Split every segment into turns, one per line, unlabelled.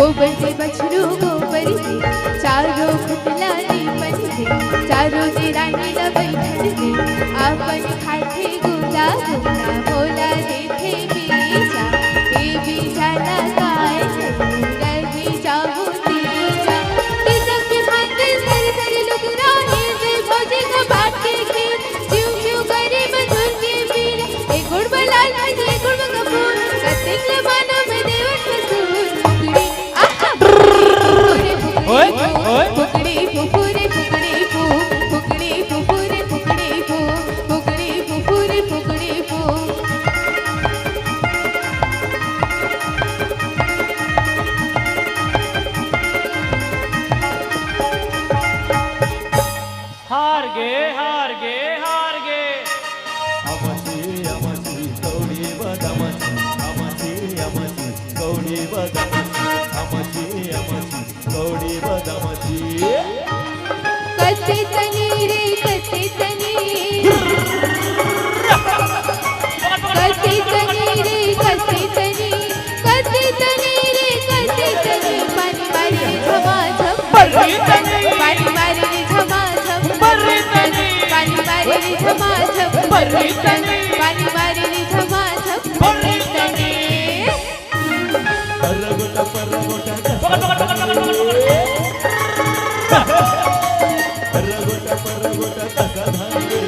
गोबर से बछरू गोबर से चारों खुटला दीपन से चारों से रानी ला बैठन से आपन खाथे गुदा गुदा बोला देखे बीजा ए बीजा लगाए रवि जाहू तीजा किसम के भांगे सर सर लुगरा हिल भोजे का बाट के खेल जीव जीव करे मधुर के पीर ए गुड़ बलाल ए गुड़ कपूर कतिक मानो में देवत कसूर फुकड़ी आहा
ओए ओए
फुकड़ी फुफुरे फुकड़ी फू फुकड़ी फुफुरे फुकड़ी फू फुकड़ी फुफुरे फुकड़ी फू
हार गे हार गे हार गे
अमची अमची कौडी बदमची अमची अमची कौडी बदमची अमची अमची कौडी बदमची
कसे तनी रे कसे तनी कसे तनी रे कसे तनी कसे तनी रे कसे तनी पानी मारे झमाझम
बर्री तनी
पानी मारे झमाझम
बर्री तनी
पानी मारे झमाझम
बर्री तनी
पानी मारे झमाझम
बर्री तनी
परगोटा परगोटा
पकड़ पकड़ पकड़ पकड़
परगोटा परगोटा कसा धांगे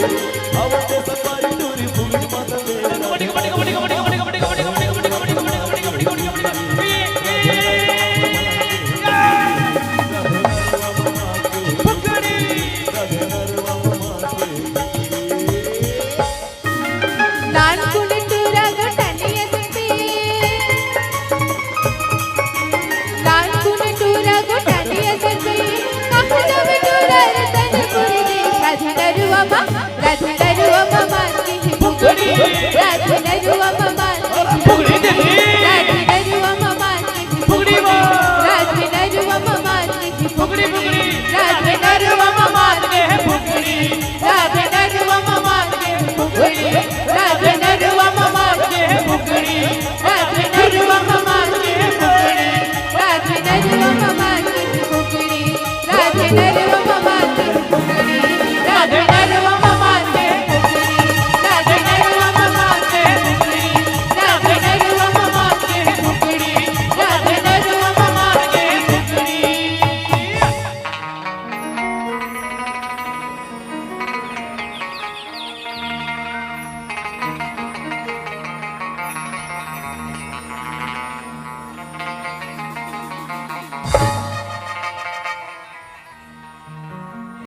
आवते सफारी दूरी फुगडी माता मेरा
कबड्डी कबड्डी कबड्डी कबड्डी कबड्डी कबड्डी कबड्डी कबड्डी कबड्डी कबड्डी कबड्डी कबड्डी
नानकुन टुरा गटानी असते नानकुन टुरा गटानी असते काहला टुरा रतन पुरी राधनरुवा मानके फुगडी राधनरुवा मानके
फुगडी देवी
राधनरुवा मानके
फुगडी वो
राधनरुवा मानके
फुगडी फुगडी
राधनरुवा मानके
फुगडी
राधनरुवा मानके फुगडी राधनरुवा मानके फुगडी राधनरुवा मानके फुगडी राधनरुवा मानके फुगडी राधनरुवा